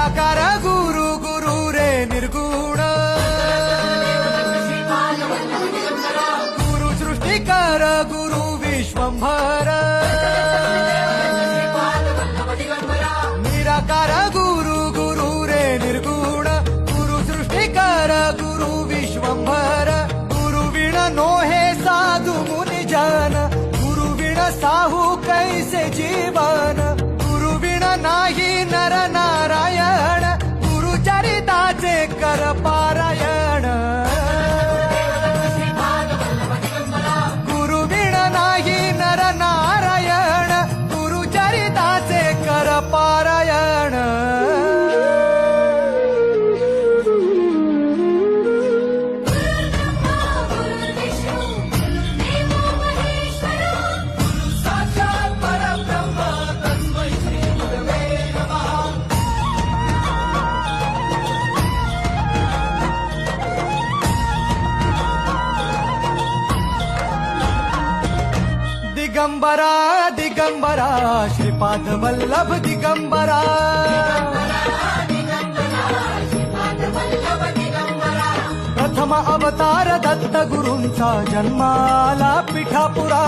निराकार गुरु गुरु रे निर्गुण गुरु सृष्टिकर गुरु विश्वंभर निराकार गुरु गुरु रे निर्गुण गुरु सृष्टिकर गुरु विश्वंभर गुरु विण नोहे साधु मुनि जन गुरु विण साहू कैसे जीवन गुरु विण नाही नर नारायण गुरु चरिताचे कर पारायण गुरु विण नाही नर नारायण गुरु चरिताचे कर पारायण दिगंबरा दिगंबरा श्रीपाद वल्लभ दिगंबरा प्रथम अवतार दत्त गुरूंचा जन्माला पिठापुरा